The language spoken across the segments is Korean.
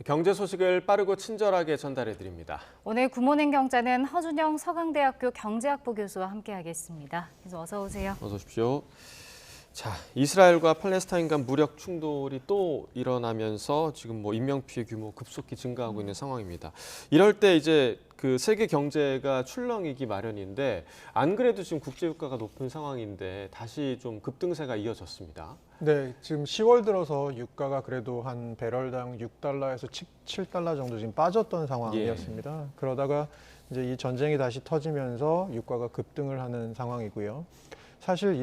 경제 소식을 빠르고 친절하게 전달해 드립니다. 오늘 굿모닝 경제는 허준영 서강대학교 경제학부 교수와 함께하겠습니다. 그래서 어서 오세요. 어서 오십시오. 자, 이스라엘과 팔레스타인 간 무력 충돌이 또 일어나면서 지금 인명 피해 규모 급속히 증가하고 있는 상황입니다. 이럴 때 이제 그 세계 경제가 출렁이기 마련인데 안 그래도 지금 국제 유가가 높은 상황인데 다시 좀 급등세가 이어졌습니다. 네, 지금 10월 들어서 유가가 그래도 한 배럴당 6달러에서 7달러 정도 지금 빠졌던 상황이었습니다. 그러다가 이제 이 전쟁이 다시 터지면서 유가가 급등을 하는 상황이고요. 사실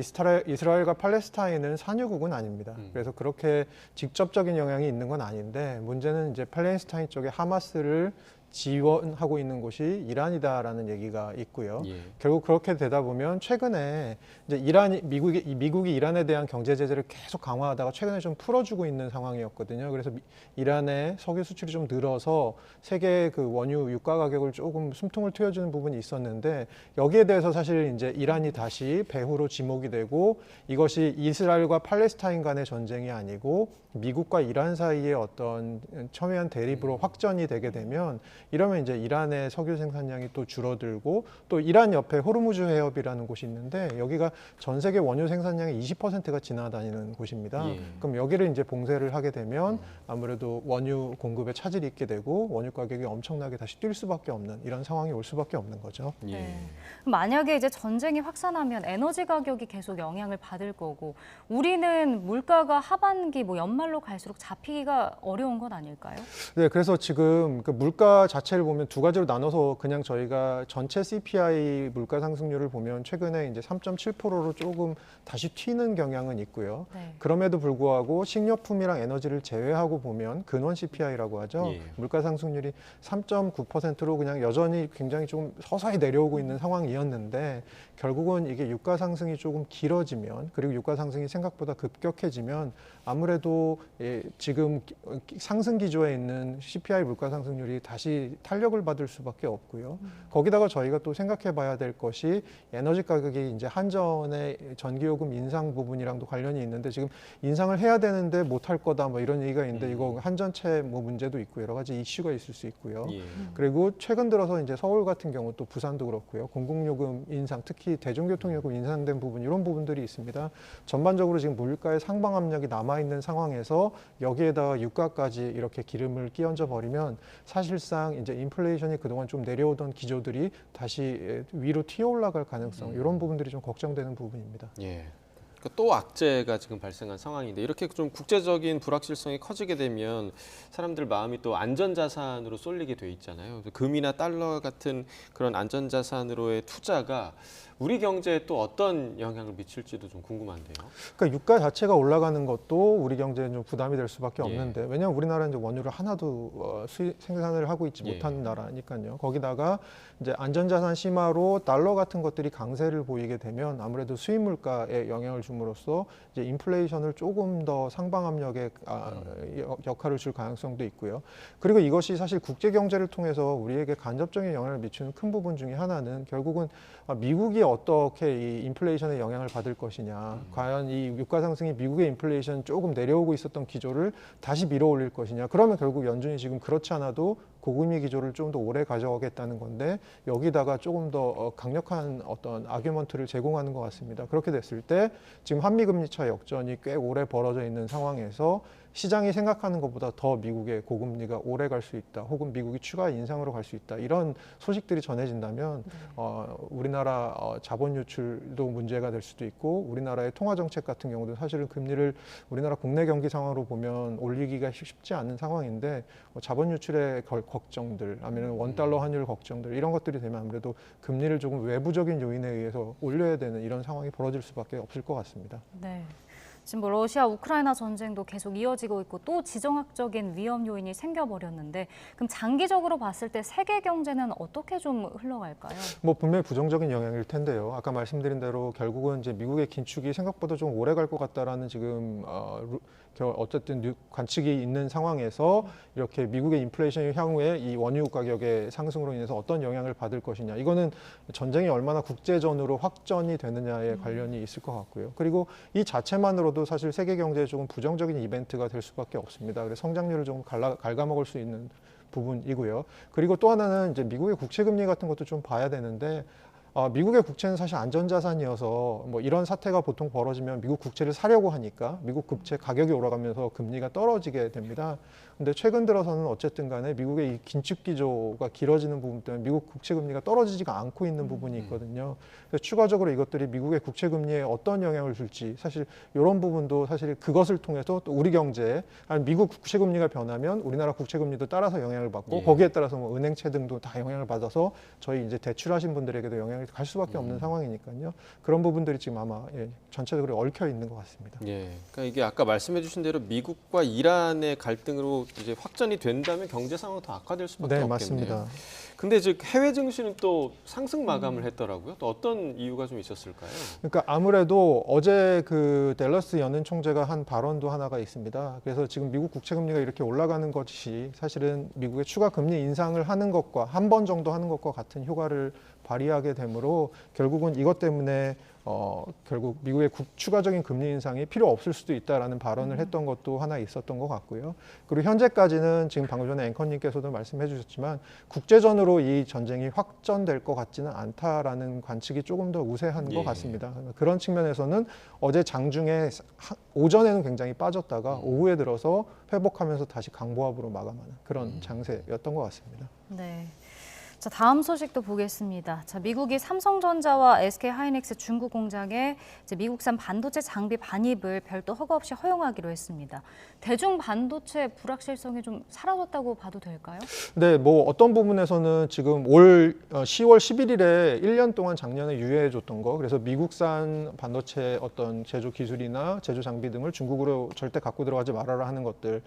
이스라엘과 팔레스타인은 산유국은 아닙니다. 그래서 그렇게 직접적인 영향이 있는 건 아닌데 문제는 이제 팔레스타인 쪽에 하마스를 지원하고 있는 곳이 이란이다라는 얘기가 있고요. 결국 그렇게 되다 보면 최근에 이제 미국이 이란에 대한 경제 제재를 계속 강화하다가 최근에 좀 풀어주고 있는 상황이었거든요. 그래서 이란의 석유 수출이 좀 늘어서 세계 그 원유 유가 가격을 조금 숨통을 트여주는 부분이 있었는데 여기에 대해서 사실 이제 이란이 다시 배후로 지목이 되고 이것이 이스라엘과 팔레스타인 간의 전쟁이 아니고 미국과 이란 사이의 어떤 첨예한 대립으로 확전이 되게 되면 이러면 이제 이란의 석유 생산량이 또 줄어들고 또 이란 옆에 호르무즈 해협이라는 곳이 있는데 여기가 전 세계 원유 생산량의 20%가 지나다니는 곳입니다. 그럼 여기를 이제 봉쇄를 하게 되면 아무래도 원유 공급에 차질이 있게 되고 원유 가격이 엄청나게 다시 뛸 수밖에 없는 이런 상황이 올 수밖에 없는 거죠. 네. 만약에 이제 전쟁이 확산하면 에너지 가격이 계속 영향을 받을 거고 우리는 물가가 하반기 연말로 갈수록 잡히기가 어려운 건 아닐까요? 네, 그래서 지금 그 물가 자체를 보면 두 가지로 나눠서 그냥 저희가 전체 CPI 물가 상승률을 보면 최근에 이제 3.7%로 조금 다시 튀는 경향은 있고요. 그럼에도 불구하고 식료품이랑 에너지를 제외하고 보면 근원 CPI라고 하죠. 물가 상승률이 3.9%로 그냥 여전히 굉장히 좀 서서히 내려오고 있는 상황이었는데 결국은 이게 유가 상승이 조금 길어지면 그리고 유가 상승이 생각보다 급격해지면 아무래도 지금 상승 기조에 있는 CPI 물가 상승률이 다시 탄력을 받을 수밖에 없고요. 거기다가 저희가 또 생각해 봐야 될 것이 에너지 가격이 이제 한전의 전기요금 인상 부분이랑도 관련이 있는데 지금 인상을 해야 되는데 못할 거다 이런 얘기가 있는데 이거 한전채 문제도 있고 여러 가지 이슈가 있을 수 있고요. 그리고 최근 들어서 이제 서울 같은 경우 또 부산도 그렇고요. 공공요금 인상 특히 대중교통요금 인상된 부분 이런 부분들이 있습니다. 전반적으로 지금 물가의 상방 압력이 남아있는 상황에서 여기에다가 유가까지 이렇게 기름을 끼얹어 버리면 사실상 이제 인플레이션이 그동안 좀 내려오던 기조들이 다시 위로 튀어 올라갈 가능성 이런 부분들이 좀 걱정되는 부분입니다. 또 악재가 지금 발생한 상황인데 이렇게 좀 국제적인 불확실성이 커지게 되면 사람들 마음이 또 안전자산으로 쏠리게 돼 있잖아요. 금이나 달러 같은 그런 안전자산으로의 투자가 우리 경제에 또 어떤 영향을 미칠지도 좀 궁금한데요. 그러니까 유가 자체가 올라가는 것도 우리 경제에 좀 부담이 될 수밖에 없는데 왜냐하면 우리나라는 이제 원유를 하나도 생산을 하고 있지 못하는 나라니까요. 거기다가 이제 안전자산 심화로 달러 같은 것들이 강세를 보이게 되면 아무래도 수입 물가에 영향을 줌으로써 이제 인플레이션을 조금 더 상방 압력에 역할을 줄 가능성도 있고요. 그리고 이것이 사실 국제 경제를 통해서 우리에게 간접적인 영향을 미치는 큰 부분 중에 하나는 결국은 미국이 어떻게 이 인플레이션에 영향을 받을 것이냐, 과연 이 유가 상승이 미국의 인플레이션 조금 내려오고 있었던 기조를 다시 밀어올릴 것이냐. 그러면 결국 연준이 지금 그렇지 않아도 고금리 기조를 좀 더 오래 가져가겠다는 건데 여기다가 조금 더 강력한 어떤 아규먼트를 제공하는 것 같습니다. 그렇게 됐을 때 지금 한미금리 차 역전이 꽤 오래 벌어져 있는 상황에서 시장이 생각하는 것보다 더 미국의 고금리가 오래 갈 수 있다. 혹은 미국이 추가 인상으로 갈 수 있다. 이런 소식들이 전해진다면 우리나라 자본 유출도 문제가 될 수도 있고 우리나라의 통화 정책 같은 경우도 사실은 금리를 우리나라 국내 경기 상황으로 보면 올리기가 쉽지 않은 상황인데 자본 유출의 걱정들, 아니면 원달러 환율 걱정들 이런 것들이 되면 아무래도 금리를 조금 외부적인 요인에 의해서 올려야 되는 이런 상황이 벌어질 수밖에 없을 것 같습니다. 네. 지금 러시아 우크라이나 전쟁도 계속 이어지고 있고 또 지정학적인 위험 요인이 생겨버렸는데 그럼 장기적으로 봤을 때 세계 경제는 어떻게 좀 흘러갈까요? 분명히 부정적인 영향일 텐데요. 아까 말씀드린 대로 결국은 이제 미국의 긴축이 생각보다 좀 오래 갈 것 같다라는 지금 어쨌든 관측이 있는 상황에서 이렇게 미국의 인플레이션이 향후에 이 원유 가격의 상승으로 인해서 어떤 영향을 받을 것이냐. 이거는 전쟁이 얼마나 국제전으로 확전이 되느냐에 관련이 있을 것 같고요. 그리고 이 자체만으로도 하더라도 사실 세계 경제에 조금 부정적인 이벤트가 될 수밖에 없습니다. 그래서 성장률을 조금 갉아먹을 수 있는 부분이고요. 그리고 또 하나는 이제 미국의 국채 금리 같은 것도 좀 봐야 되는데 미국의 국채는 사실 안전자산이어서 뭐 이런 사태가 보통 벌어지면 미국 국채를 사려고 하니까 미국 국채 가격이 올라가면서 금리가 떨어지게 됩니다. 근데 최근 들어서는 어쨌든 간에 미국의 이 긴축 기조가 길어지는 부분 때문에 미국 국채 금리가 떨어지지가 않고 있는 부분이 있거든요. 그래서 추가적으로 이것들이 미국의 국채 금리에 어떤 영향을 줄지 사실 이런 부분도 사실 그것을 통해서 또 우리 경제에 아니 미국 국채 금리가 변하면 우리나라 국채 금리도 따라서 영향을 받고 거기에 따라서 뭐 은행채 등도 다 영향을 받아서 저희 이제 대출하신 분들에게도 영향을 갈 수밖에 없는 상황이니까요. 그런 부분들이 지금 아마 전체적으로 얽혀 있는 것 같습니다. 예, 그러니까 이게 아까 말씀해주신 대로 미국과 이란의 갈등으로 이제 확전이 된다면 경제 상황 더 악화될 수밖에 네, 없겠네요. 맞습니다. 근데 이제 해외 증시는 또 상승 마감을 했더라고요. 또 어떤 이유가 좀 있었을까요? 그러니까 아무래도 어제 그 댈러스 연은 총재가 한 발언도 하나가 있습니다. 그래서 지금 미국 국채 금리가 이렇게 올라가는 것이 사실은 미국의 추가 금리 인상을 하는 것과 한 번 정도 하는 것과 같은 효과를 발휘하게 되므로 결국은 이것 때문에 결국 미국의 추가적인 금리 인상이 필요 없을 수도 있다라는 발언을 했던 것도 하나 있었던 것 같고요. 그리고 현재까지는 지금 방금 전에 앵커님께서도 말씀해 주셨지만 국제전으로 이 전쟁이 확전될 것 같지는 않다라는 관측이 조금 더 우세한 것 같습니다. 그런 측면에서는 어제 장중에 오전에는 굉장히 빠졌다가 오후에 들어서 회복하면서 다시 강보합으로 마감하는 그런 장세였던 것 같습니다. 네. 자, 다음 소식도 보겠습니다. 자, 미국이 삼성전자와 SK하이닉스 중국 공장에 이제 미국산 반도체 장비 반입을 별도 허가 없이 허용하기로 했습니다. 대중 반도체 불확실성이 좀 사라졌다고 봐도 될까요? 네, 뭐 어떤 부분에서는 지금 올 10월 11일에 1년 동안 작년에 유예해 줬던 거, 그래서 미국산 반도체 어떤 제조 기술이나 제조 장비 등을 중국으로 절대 갖고 들어가지 말아라 하는 것들을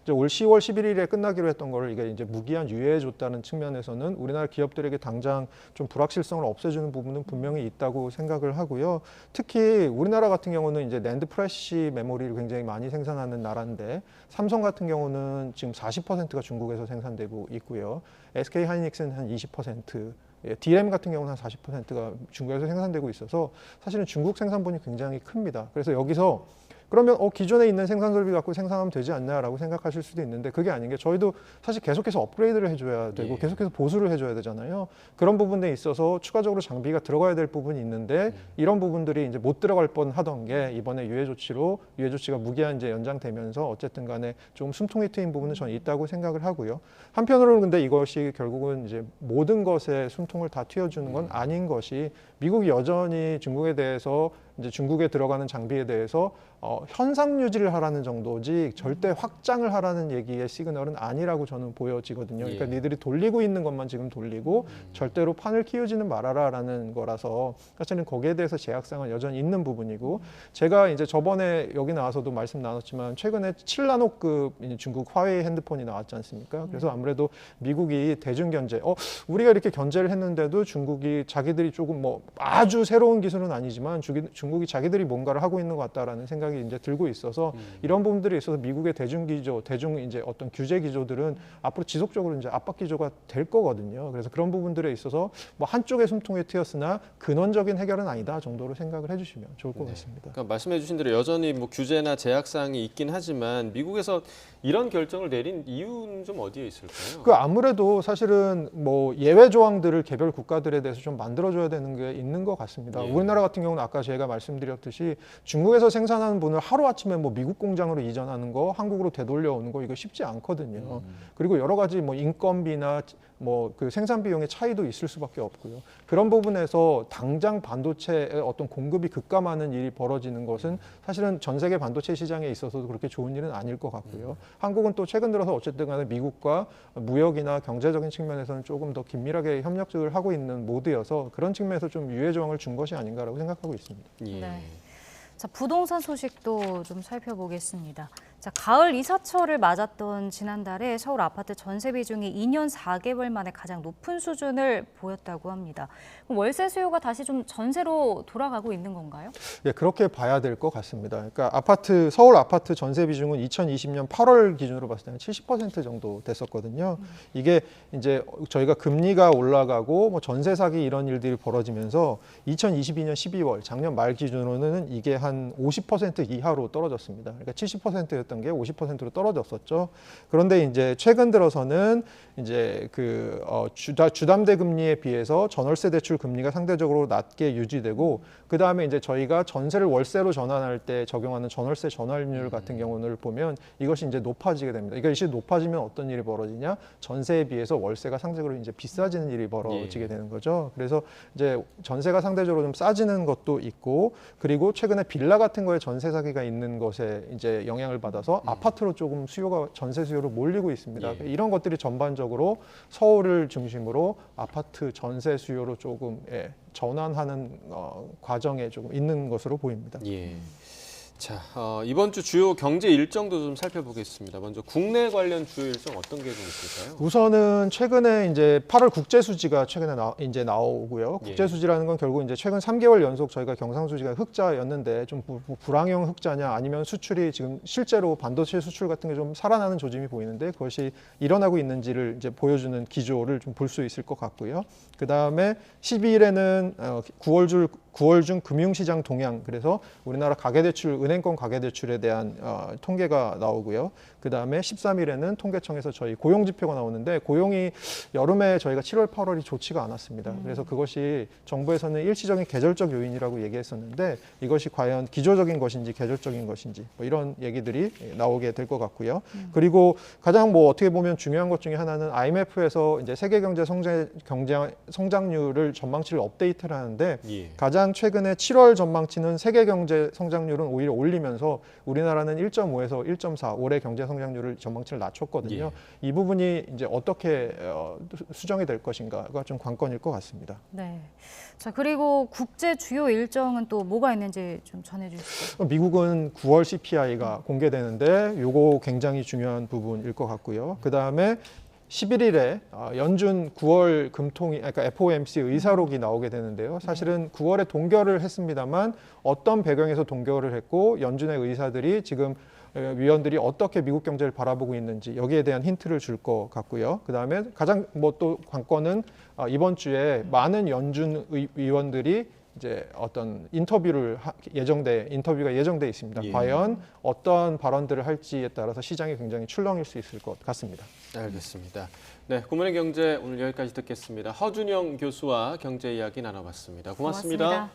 이제 올 10월 11일에 끝나기로 했던 거를 이게 이제 무기한 유예해 줬다는 측면에서는 우리나라 기업들에게 당장 좀 불확실성을 없애주는 부분은 분명히 있다고 생각을 하고요. 특히 우리나라 같은 경우는 이제 낸드 프레시 메모리를 굉장히 많이 생산하는 나라인데 삼성 같은 경우는 지금 40%가 중국에서 생산되고 있고요. SK 하이닉스는 한 20%. DRAM 같은 경우는 한 40%가 중국에서 생산되고 있어서 사실은 중국 생산분이 굉장히 큽니다. 그래서 여기서 그러면 기존에 있는 생산 설비 갖고 생산하면 되지 않냐라고 생각하실 수도 있는데 그게 아닌 게 저희도 사실 계속해서 업그레이드를 해줘야 되고 계속해서 보수를 해줘야 되잖아요. 그런 부분에 있어서 추가적으로 장비가 들어가야 될 부분이 있는데 이런 부분들이 이제 못 들어갈 뻔 하던 게 이번에 유예 조치가 무기한 이제 연장되면서 어쨌든 간에 좀 숨통이 트인 부분은 저는 있다고 생각을 하고요. 한편으로는 근데 이것이 결국은 이제 모든 것에 숨통을 다 틔워주는 건 아닌 것이 미국이 여전히 중국에 대해서 이제 중국에 들어가는 장비에 대해서 현상 유지를 하라는 정도지 절대 확장을 하라는 얘기의 시그널은 아니라고 저는 보여지거든요. 그러니까 니들이 돌리고 있는 것만 지금 돌리고 절대로 판을 키우지는 말아라라는 거라서 사실은 거기에 대해서 제약상은 여전히 있는 부분이고 제가 이제 저번에 여기 나와서도 말씀 나눴지만 최근에 7나노급 중국 화웨이 핸드폰이 나왔지 않습니까? 그래서 아무래도 미국이 대중 견제, 우리가 이렇게 견제를 했는데도 중국이 자기들이 조금 뭐 아주 새로운 기술은 아니지만 중국이 자기들이 뭔가를 하고 있는 것 같다라는 생각이 이제 들고 있어서 이런 부분들에 있어서 미국의 대중 이제 어떤 규제 기조들은 앞으로 지속적으로 이제 압박 기조가 될 거거든요. 그래서 그런 부분들에 있어서 뭐 한쪽의 숨통에 트였으나 근원적인 해결은 아니다 정도로 생각을 해주시면 좋을 것 같습니다. 그러니까 말씀해주신 대로 여전히 뭐 규제나 제약 사항이 있긴 하지만 미국에서 이런 결정을 내린 이유는 좀 어디에 있을까요? 그 아무래도 사실은 뭐 예외 조항들을 개별 국가들에 대해서 좀 만들어줘야 되는 게 있는 것 같습니다. 우리나라 같은 경우는 아까 제가 말씀드렸듯이 중국에서 생산하는 분을 하루아침에 뭐 미국 공장으로 이전하는 거, 한국으로 되돌려오는 거 이거 쉽지 않거든요. 그리고 여러 가지 뭐 인건비나 뭐 그 생산 비용의 차이도 있을 수밖에 없고요. 그런 부분에서 당장 반도체의 어떤 공급이 급감하는 일이 벌어지는 것은 사실은 전 세계 반도체 시장에 있어서도 그렇게 좋은 일은 아닐 것 같고요. 한국은 또 최근 들어서 어쨌든 간에 미국과 무역이나 경제적인 측면에서는 조금 더 긴밀하게 협력을 하고 있는 모드여서 그런 측면에서 좀 유예 조항을 준 것이 아닌가라고 생각하고 있습니다. 예. 네. 자, 부동산 소식도 좀 살펴보겠습니다. 자, 가을 이사철을 맞았던 지난달에 서울 아파트 전세 비중이 2년 4개월 만에 가장 높은 수준을 보였다고 합니다. 그럼 월세 수요가 다시 좀 전세로 돌아가고 있는 건가요? 예, 그렇게 봐야 될 것 같습니다. 그러니까 서울 아파트 전세 비중은 2020년 8월 기준으로 봤을 때는 70% 정도 됐었거든요. 이게 이제 저희가 금리가 올라가고 뭐 전세 사기 이런 일들이 벌어지면서 2022년 12월 작년 말 기준으로는 이게 한 50% 이하로 떨어졌습니다. 그러니까 70%였던 게 50%로 떨어졌었죠. 그런데 이제 최근 들어서는 이제 주담대 금리에 비해서 전월세 대출 금리가 상대적으로 낮게 유지되고 그 다음에 이제 저희가 전세를 월세로 전환할 때 적용하는 전월세 전환율 같은 경우를 보면 이것이 이제 높아지게 됩니다. 이것이 높아지면 어떤 일이 벌어지냐? 전세에 비해서 월세가 상대적으로 이제 비싸지는 일이 벌어지게 되는 거죠. 그래서 이제 전세가 상대적으로 좀 싸지는 것도 있고 그리고 최근에 빌라 같은 거에 전세 사기가 있는 것에 이제 영향을 받아서 아파트로 조금 전세 수요로 몰리고 있습니다. 예. 이런 것들이 전반적으로 서울을 중심으로 아파트 전세 수요로 조금 전환하는 과정에 조금 있는 것으로 보입니다. 예. 자, 이번 주 주요 경제 일정도 좀 살펴보겠습니다. 먼저 국내 관련 주요 일정 어떤 게 좀 있을까요? 우선은 최근에 이제 8월 국제수지가 최근에 이제 나오고요. 예. 국제수지라는 건 결국 이제 최근 3개월 연속 저희가 경상수지가 흑자였는데 좀 불황형 흑자냐 아니면 수출이 지금 실제로 반도체 수출 같은 게 좀 살아나는 조짐이 보이는데 그것이 일어나고 있는지를 이제 보여주는 기조를 좀 볼 수 있을 것 같고요. 그 다음에 12일에는 9월 중 금융시장 동향, 그래서 우리나라 가계대출, 은행권 가계대출에 대한 통계가 나오고요. 그 다음에 13일에는 통계청에서 저희 고용지표가 나오는데 고용이 여름에 저희가 7월, 8월이 좋지가 않았습니다. 그래서 그것이 정부에서는 일시적인 계절적 요인이라고 얘기했었는데 이것이 과연 기조적인 것인지 계절적인 것인지 뭐 이런 얘기들이 나오게 될 것 같고요. 그리고 가장 뭐 어떻게 보면 중요한 것 중에 하나는 IMF에서 이제 세계 경제 성장률을 전망치를 업데이트를 하는데 예. 가장 최근에 7월 전망치는 세계 경제 성장률은 오히려 올리면서 우리나라는 1.5에서 1.4 올해 경제 성장률을 전망치를 낮췄거든요. 이 부분이 이제 어떻게 수정이 될 것인가가 좀 관건일 것 같습니다. 네. 자, 그리고 국제 주요 일정은 또 뭐가 있는지 좀 전해주시죠. 미국은 9월 CPI가 공개되는데 이거 굉장히 중요한 부분일 것 같고요. 그 다음에 11일에 연준 9월 금통위, 그러니까 FOMC 의사록이 나오게 되는데요. 사실은 9월에 동결을 했습니다만 어떤 배경에서 동결을 했고 연준의 의사들이 지금 위원들이 어떻게 미국 경제를 바라보고 있는지 여기에 대한 힌트를 줄 것 같고요. 그 다음에 가장 뭐 또 관건은 이번 주에 많은 연준 위원들이 이제 어떤 인터뷰가 예정돼 있습니다. 예. 과연 어떤 발언들을 할지에 따라서 시장이 굉장히 출렁일 수 있을 것 같습니다. 알겠습니다. 네, 고문의 경제 오늘 여기까지 듣겠습니다. 허준영 교수와 경제 이야기 나눠봤습니다. 고맙습니다.